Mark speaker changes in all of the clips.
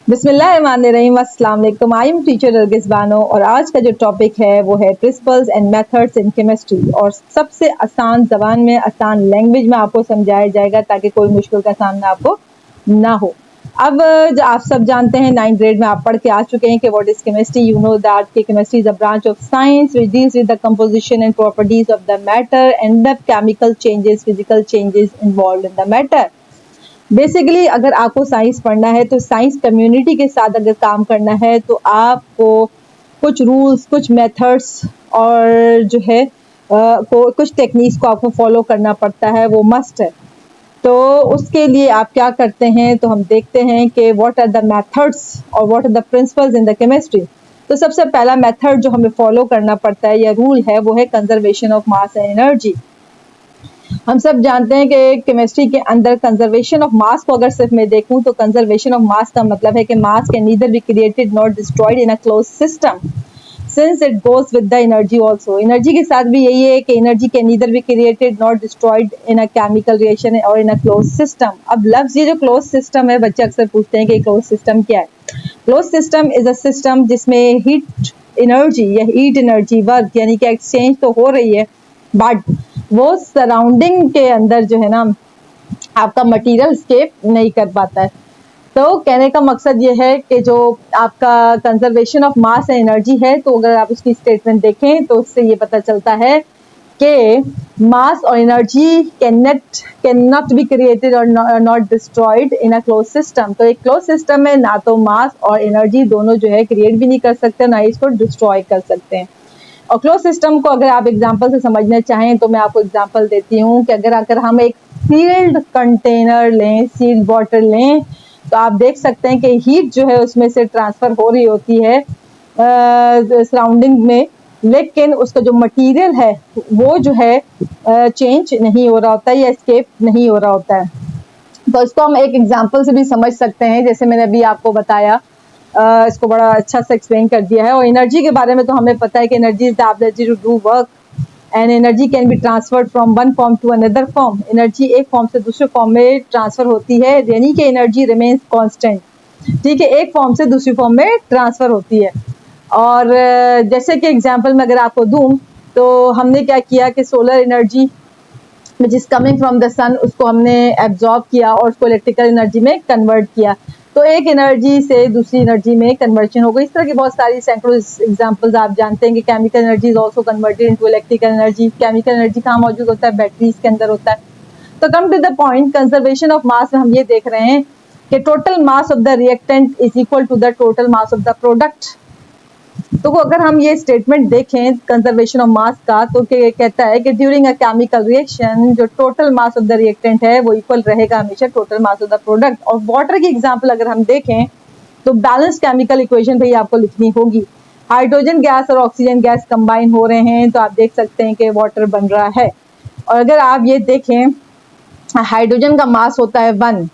Speaker 1: बिस्मिल्लाहिर्रहमानिर्रहीम, अस्सलाम वालेकुम। I am teacher Nargis Bano और आज का जो टॉपिक है वो है principles and methods in chemistry. और सबसे आसान ज़बान में, आसान लैंग्वेज में आपको समझाया जाएगा ताकि कोई मुश्किल का सामना आपको ना हो। अब आप सब जानते हैं 9th ग्रेड में आप पढ़ के आ चुके हैं कि what is chemistry. You know that कि chemistry is a branch of science which deals with the composition and properties of the matter and the chemical changes, physical changes involved in the matter. Basically अगर आपको science पढ़ना है तो science community के साथ अगर काम करना है तो आपको कुछ रूल्स, कुछ मेथड्स और जो है कुछ टेक्निक्स को आपको फॉलो करना पड़ता है, वो मस्ट है। तो उसके लिए आप क्या करते हैं, तो हम देखते हैं कि व्हाट आर द मेथड्स और what are the principles in the chemistry. तो सबसे पहला मेथड जो हमें फॉलो करना पड़ता है या रूल है वो है conservation of mass and energy. हम सब जानते हैं कि केमिस्ट्री के अंदर कंजर्वेशन ऑफ मास को अगर सिर्फ मैं देखूं तो कंजर्वेशन ऑफ मास का मतलब है कि मास can neither be created not destroyed in a close system since it goes with the energy also. Energy के साथ भी यही है कि energy can neither be created not destroyed in a chemical reaction और इन अ क्लोज सिस्टम। अब लफ्ज ये जो क्लोज सिस्टम है, बच्चे अक्सर पूछते हैं कि क्लोज सिस्टम क्या है। Close system is a system जिसमें हीट एनर्जी या हीट एनर्जी वर्क यानी कि एक्सचेंज तो हो रही है, बट वो सराउंडिंग के अंदर जो है ना आपका मटेरियल स्केप नहीं कर पाता है। तो कहने का मकसद ये है कि जो आपका conservation of mass and energy है, तो अगर आप उसकी स्टेटमेंट देखें तो उससे ये पता चलता है कि मास और energy can not be created और not destroyed in a close system. तो एक क्लोज सिस्टम में ना तो मास और एनर्जी दोनों जो है क्रिएट भी नहीं कर सकते, ना ही इसको डिस्ट्रॉय कर सकते हैं। और क्लोज सिस्टम को अगर आप एग्जांपल से समझना चाहें तो मैं आपको एग्जांपल देती हूँ कि अगर हम एक सील्ड कंटेनर लें, सील्ड बॉटल लें, तो आप देख सकते हैं कि हीट जो है उसमें से ट्रांसफर हो रही होती है सराउंडिंग में, लेकिन उसका जो मटेरियल है वो जो है चेंज नहीं हो रहा होता है या एस्केप नहीं हो रहा होता है। तो इसको हम एक एग्जांपल से भी समझ सकते हैं, जैसे मैंने अभी आपको बताया, इसको बड़ा अच्छा से एक्सप्लेन कर दिया है। और एनर्जी के बारे में तो हमें पता है कि energy is the ability to do work and energy can be transferred from one form to another form. Energy एक फॉर्म से दूसरे फॉर्म में ट्रांसफर होती है, यानी कि एनर्जी रिमेन्स कांस्टेंट। ठीक है, एक फॉर्म से दूसरी फॉर्म में ट्रांसफर होती है। और जैसे कि एग्जांपल में अगर आपको दूं तो हमने क्या किया कि solar energy which is coming from the sun, उसको हमने एब्जॉर्ब किया और उसको इलेक्ट्रिकल एनर्जी में कन्वर्ट किया। तो एक एनर्जी से दूसरी एनर्जी में कन्वर्जन हो गई। इस तरह की बहुत सारी सैकड़ों एग्जांपल्स आप जानते हैं कि chemical energy is also converted into electrical energy. Chemical energy कहाँ मौजूद होता है? बैटरीज के अंदर होता है। तो come to the point, conservation of mass में हम ये देख रहे हैं कि total mass of the reactant is equal to the total mass of the product. तो अगर हम ये स्टेटमेंट देखें कंजर्वेशन ऑफ मास का, तो कहता है कि ड्यूरिंग अ केमिकल रिएक्शन जो total mass of the reactant है वो इक्वल रहेगा हमेशा total mass of the product. और वाटर की एग्जांपल अगर हम देखें तो बैलेंस केमिकल इक्वेशन भी आपको लिखनी होगी। हाइड्रोजन गैस और ऑक्सीजन गैस कंबाइन हो रहे हैं तो आप देख सकते हैं कि वाटर बन रहा है। और अगर आप ये देखें, हाइड्रोजन का मास होता है 1,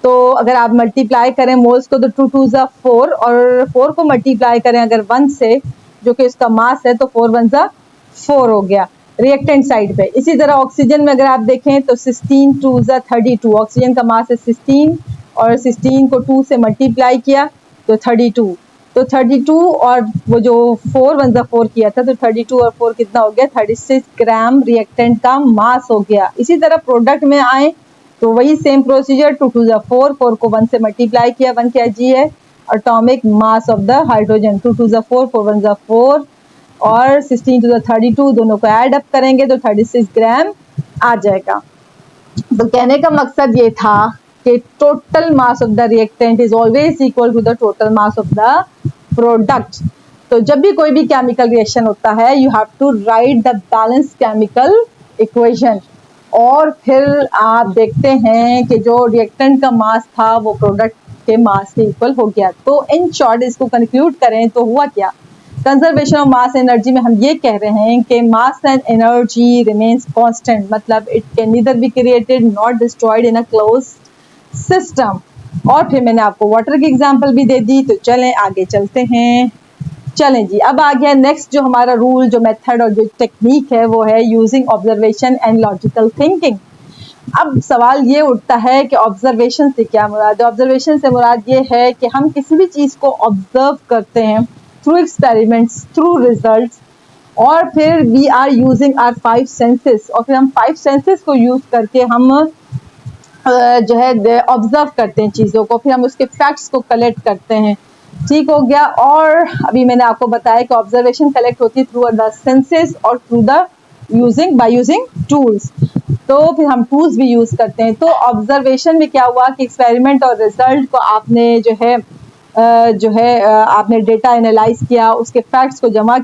Speaker 1: तो अगर आप मल्टीप्लाई करें मोल्स को तो 2 2 ज़ा 4 और 4 को मल्टीप्लाई करें अगर 1 से, जो कि इसका मास है, तो 4 1 ज़ा 4 हो गया रिएक्टेंट साइड पे। इसी तरह ऑक्सीजन में अगर आप देखें तो 16 2 ज़ा 32, ऑक्सीजन का मास है 16 और 16 को 2 से मल्टीप्लाई किया तो 32। तो 32 और वो जो 4 1 ज़ा 4 किया था, तो 32 और 4 कितना हो गया? 36 ग्राम रिएक्टेंट का मास हो गया। इसी तरह प्रोडक्ट में आए तो वही सेम प्रोसीजर, 2 2 ज़ा 4, 4 को 1 से मल्टीप्लाई किया, 1 क्या जी है? Atomic mass of the hydrogen. 2 2 ज़ा 4, 4 1 ज़ा 4 और 16 टू द 32, दोनों को ऐड अप करेंगे तो 36 ग्राम आ जाएगा। तो कहने का मकसद ये था कि total mass of the reactant is always equal to the total mass of the product. तो जब भी कोई भी केमिकल रिएक्शन होता है, you have to write the balance chemical equation. और फिर आप देखते हैं कि जो रिएक्टेंट का मास था वो प्रोडक्ट के मास के इक्वल हो गया। तो इन शॉर्ट इसको कंक्लूड करें तो हुआ क्या? कंजर्वेशन ऑफ मास एनर्जी में हम ये कह रहे हैं कि mass and energy remains constant, मतलब it can neither be created not destroyed in a close system. और फिर मैंने आपको वाटर की एग्जांपल भी दे दी। तो चलें आगे चलते हैं। चलें जी, अब आ गया नेक्स्ट जो हमारा रूल, जो मेथड और जो टेक्निक है वो है using observation and logical thinking. अब सवाल ये उठता है कि ऑब्जर्वेशन से क्या मुराद है। ऑब्जर्वेशन से मुराद ये है कि हम किसी भी चीज़ को ऑब्जर्व करते हैं थ्रू एक्सपेरिमेंट्स, थ्रू रिजल्ट्स, और फिर we are using our 5 senses, और फिर हम 5 सेंसेस को यूज करके हम जो है ऑब्जर्व करते हैं चीज़ों को, फिर हम उसके फैक्ट्स को कलेक्ट करते हैं। ठीक हो गया। और अभी मैंने आपको बताया कि ऑब्जर्वेशन कलेक्ट होती है थ्रू द सेंसेस और through the by using tools. तो फिर हम टूल्स भी यूज करते हैं। तो ऑब्जर्वेशन में क्या हुआ कि एक्सपेरिमेंट और रिजल्ट को आपने आपने डेटा एनालाइज किया, उसके फैक्ट्स को जमा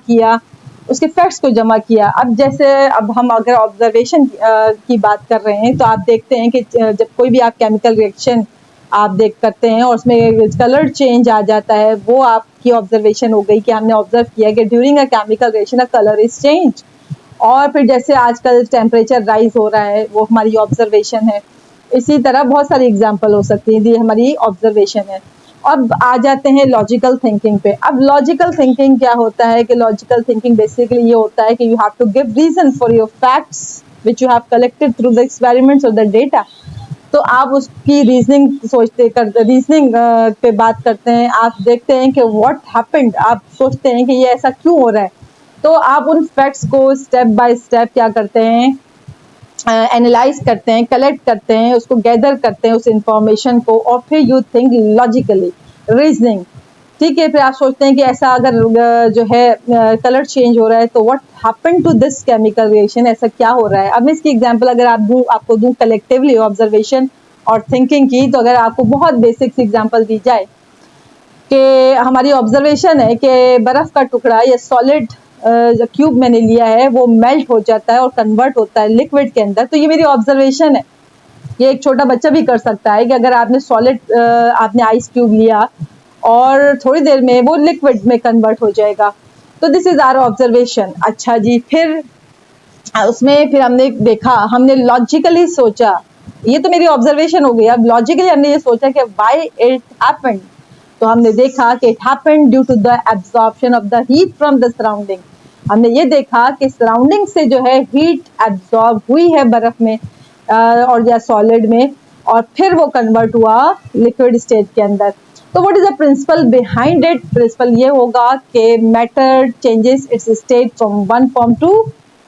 Speaker 1: किया। अब जैसे अब हम अगर ऑब्जर्वेशन की बात कर रहे हैं तो आप देखते हैं कि जब कोई भी आप केमिकल रिएक्शन आप देख करते हैं और उसमें कलर चेंज आ जाता है, वो आपकी ऑब्जर्वेशन हो गई कि हमने ऑब्जर्व किया कि during a chemical reaction a colour is change. और फिर जैसे आजकल टेम्परेचर राइज हो रहा है, वो हमारी ऑब्जर्वेशन है। इसी तरह बहुत सारी एग्जांपल हो सकती है, ये हमारी ऑब्जर्वेशन है। अब आ जाते हैं लॉजिकल थिंकिंग पे। अब लॉजिकल थिंकिंग क्या होता है कि लॉजिकल थिंकिंग बेसिकली ये होता है कि you have to give reason for your facts which you have collected through the experiments और द डेटा। तो आप उसकी रीजनिंग पे बात करते हैं, आप देखते हैं कि व्हाट हैपेंड, आप सोचते हैं कि ये ऐसा क्यों हो रहा है। तो आप उन फैक्ट्स को स्टेप बाय स्टेप क्या करते हैं, एनालाइज करते हैं, कलेक्ट करते हैं, उसको गैदर करते हैं उस इंफॉर्मेशन को, और फिर यू थिंक लॉजिकली, रीजनिंग। ठीक है, फिर आप सोचते हैं कि ऐसा अगर जो है कलर चेंज हो रहा है तो what happened to this chemical reaction, ऐसा क्या हो रहा है। अब मैं इसकी एग्जांपल अगर आपको दूं कलेक्टिवली ऑब्जर्वेशन और थिंकिंग की, तो अगर आपको बहुत बेसिक एग्जांपल दी जाए कि हमारी ऑब्जर्वेशन है कि बर्फ का टुकड़ा या सॉलिड जो क्यूब मैंने लिया है वो मेल्ट हो जाता है और कन्वर्ट होता है लिक्विड के अंदर, तो ये मेरी ऑब्जर्वेशन है। ये एक छोटा बच्चा भी कर सकता है कि अगर आपने आइस क्यूब लिया और थोड़ी देर में वो लिक्विड में कन्वर्ट हो जाएगा, तो दिस इज आवर ऑब्जर्वेशन। अच्छा जी, फिर उसमें फिर हमने देखा, हमने लॉजिकली सोचा, ये तो मेरी ऑब्जर्वेशन हो गई। अब लॉजिकली हमने ये सोचा कि व्हाई इट हैपेंड, तो हमने देखा कि it happened due to the absorption of the heat from the surrounding. हमने ये देखा कि सराउंडिंग से जो है हीट एब्जॉर्ब हुई है बर्फ में और या सॉलिड में, और फिर वो कन्वर्ट हुआ लिक्विड स्टेट के अंदर। तो what is the principle behind it? Principle ये होगा कि matter changes its state from one form to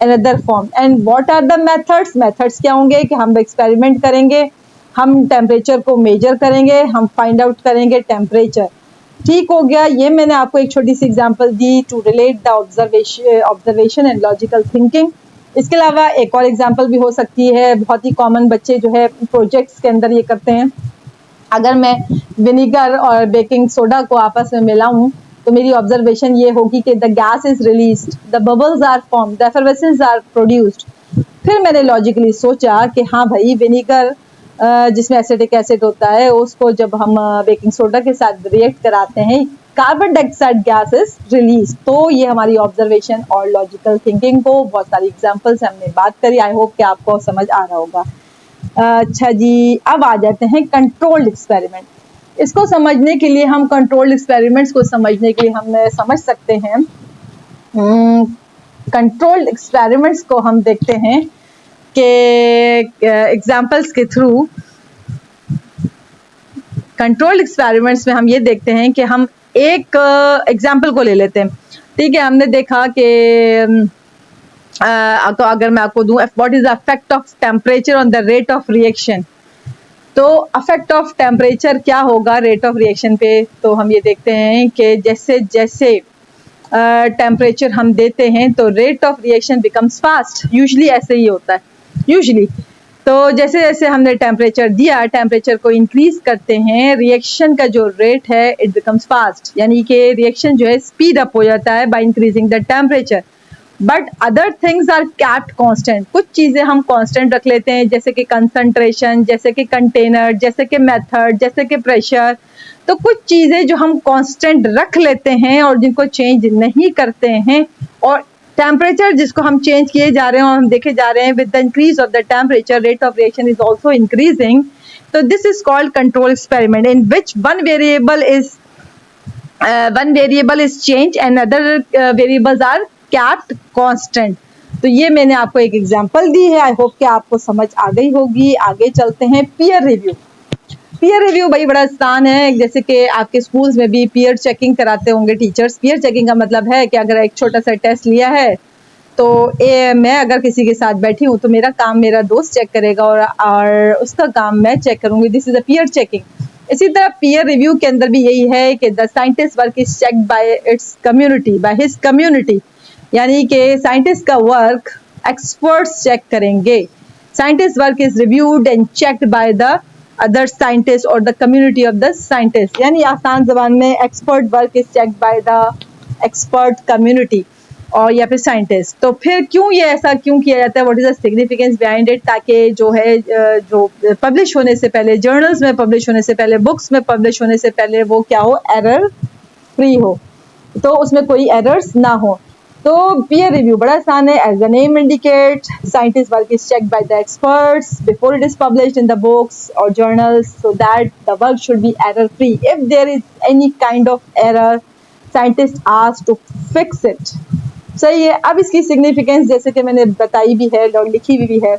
Speaker 1: another form. And what are the methods? Methods क्या होंगे कि हम एक्सपेरिमेंट करेंगे, हम टेम्परेचर को मेजर करेंगे, हम फाइंड आउट करेंगे टेम्परेचर। ठीक हो गया। ये मैंने आपको एक छोटी सी एग्जांपल दी to relate the observation and logical thinking. इसके अलावा एक और एग्जांपल भी हो सकती है, बहुत ही कॉमन बच्चे जो है प्रोजेक्ट्स के अंदर ये करते हैं। अगर मैं विनीगर और बेकिंग सोडा को आपस में मिलाऊं तो मेरी ऑब्जर्वेशन ये होगी कि the gas is released, the bubbles are formed, the effervescence are produced. फिर मैंने लॉजिकली सोचा कि हाँ भाई, विनीगर जिसमें एसिटिक एसिड होता है, उसको जब हम बेकिंग सोडा के साथ रिएक्ट कराते हैं, carbon dioxide gas is release. तो ये हमारी ऑब्जर्वेशन और लॉजिकल थिंकिंग को बहुत सारी एग्जांपल से हमने बात करी। आई होप कि आपको समझ आ रहा होगा। अच्छा जी, अब आ जाते हैं कंट्रोल्ड एक्सपेरिमेंट। इसको समझने के लिए हम कंट्रोल्ड एक्सपेरिमेंट्स को समझने के लिए हम समझ सकते हैं, कंट्रोल्ड एक्सपेरिमेंट्स को हम देखते हैं कि एग्जाम्पल्स के थ्रू। कंट्रोल्ड एक्सपेरिमेंट्स में हम ये देखते हैं कि हम एक एग्जाम्पल को ले लेते हैं। ठीक है, हमने देखा कि तो अगर मैं आपको दूं, what is the effect of temperature on the rate of reaction, तो इफेक्ट ऑफ टेम्परेचर क्या होगा रेट ऑफ रिएक्शन पे। तो हम ये देखते हैं कि जैसे जैसे टेम्परेचर हम देते हैं तो rate of reaction becomes fast. Usually ऐसे ही होता है यूजुअली। तो जैसे जैसे हमने टेम्परेचर दिया, टेम्परेचर को इंक्रीज करते हैं, रिएक्शन का जो रेट है इट बिकम्स फास्ट, यानी कि रिएक्शन जो है स्पीड अप हो जाता है by increasing the temperature. But other things are kept constant. कुछ चीजें हम कांस्टेंट रख लेते हैं, जैसे कि कंसंट्रेशन, जैसे कि कंटेनर, जैसे कि मेथड, जैसे कि प्रेशर। तो कुछ चीजें जो हम कांस्टेंट रख लेते हैं और जिनको चेंज नहीं करते हैं, और टेम्परेचर जिसको हम चेंज किए जा रहे हैं और हम देखे जा रहे हैं with the increase of the temperature rate of reaction is also increasing. तो this is called control experiment in which one variable is changed and other variables are kept constant. तो ये मैंने आपको एक एग्जांपल दी है, आई होप कि आपको समझ आ गई होगी। आगे चलते हैं पीयर रिव्यू। पीयर रिव्यू भाई बड़ा आसान है, जैसे कि आपके स्कूल्स में भी पीयर चेकिंग कराते होंगे टीचर्स। पीयर चेकिंग का मतलब है कि अगर एक छोटा सा टेस्ट लिया है तो मैं अगर किसी के साथ बैठी हूँ तो मेरा काम मेरा दोस्त चेक करेगा और उसका काम मैं चेक करूंगी। This is a peer checking. इसी तरह पीयर रिव्यू के अंदर भी यही है कि the scientist work is checked by its community, by his community, यानी कि साइंटिस्ट का वर्क एक्सपर्ट्स चेक करेंगे। Scientist work is reviewed and checked by the other scientist और the community of the scientist, यानी आसान जबान में expert work is checked by the expert community और या फिर साइंटिस्ट। तो फिर क्यों ये ऐसा क्यों किया जाता है, what is the significance behind it, ताकि जो है जो पब्लिश होने से पहले, जर्नल्स में पब्लिश होने से पहले, बुक्स में पब्लिश होने से पहले वो क्या हो, एरर फ्री हो, तो उसमें कोई एरर्स ना हो। तो पीयर रिव्यू बड़ा आसान है, as the name indicate, scientist work is checked by the experts before it is published in the books और journals so that the work should be error free. If there is any kind of error, scientist asked to fix it. सही है। अब इसकी significance जैसे कि मैंने बताई भी है और लिखी भी है,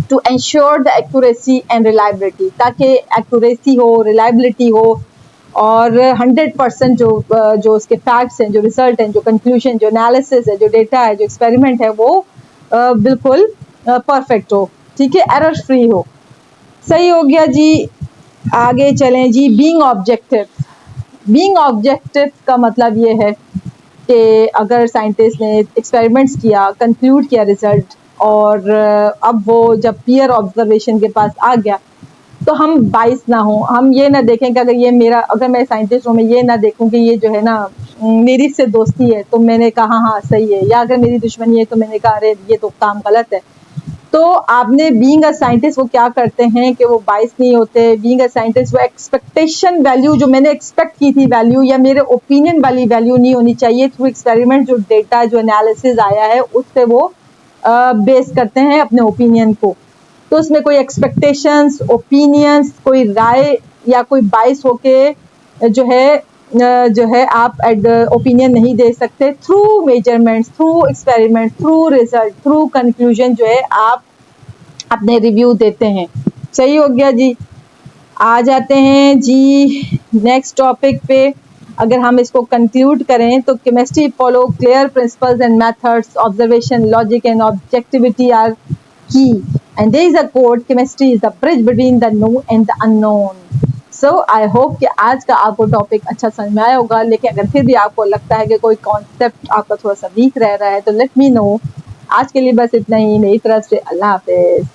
Speaker 1: to ensure the accuracy and reliability, ताकि एक्यूरेसी हो, रिलायबिलिटी हो और 100% जो उसके फैक्ट्स हैं, जो रिजल्ट हैं, जो कंक्लूजन, जो एनालिसिस है, जो डेटा है, जो एक्सपेरिमेंट है, वो बिल्कुल परफेक्ट हो, ठीक है, एरर फ्री हो। सही हो गया जी। आगे चलें जी। Being objective. बीइंग ऑब्जेक्टिव का मतलब ये है कि अगर साइंटिस्ट ने एक्सपेरिमेंट्स किया, कंक्लूड किया रिजल्ट, और अब वो जब पीयर ऑब्जर्वेशन के पास आ गया तो हम बाइस ना हो, हम ये ना देखें कि अगर ये मेरा, अगर मैं साइंटिस्ट हूँ, मैं ये ना देखूं कि ये जो है ना मेरी से दोस्ती है तो मैंने कहा हाँ सही है, या अगर मेरी दुश्मनी है तो मैंने कहा अरे ये तो काम गलत है। तो आपने बीइंग अ साइंटिस्ट वो क्या करते हैं कि वो बाइस नहीं होते। बीइंग अ साइंटिस्ट वो एक्सपेक्टेशन वैल्यू, जो मैंने एक्सपेक्ट की थी वैल्यू या मेरे ओपिनियन वाली वैल्यू नहीं होनी चाहिए। थ्रू एक्सपेरिमेंट जो डेटा, जो एनालिसिस आया है उससे वो बेस करते हैं अपने ओपिनियन को। तो उसमें कोई एक्सपेक्टेशंस, ओपिनियंस, कोई राय या कोई बाइस होके जो है आप ओपिनियन नहीं दे सकते। Through measurements, through experiment, through result, through conclusion जो है आप अपने रिव्यू देते हैं। सही हो गया जी। आ जाते हैं जी नेक्स्ट टॉपिक पे। अगर हम इसको कंक्लूड करें तो chemistry follow clear principles and methods, observation, logic and objectivity are key, and there is a quote, chemistry is the bridge between the known and the unknown. So I hope कि आज का आपको topic अच्छा समझ में आया होगा, लेकिन अगर फिर भी आपको लगता है कि कोई कॉन्सेप्ट आपका थोड़ा सा वीक रह रहा है तो लेट मी नो। आज के लिए बस इतना ही, मेरी तरफ से अल्लाह हाफिज।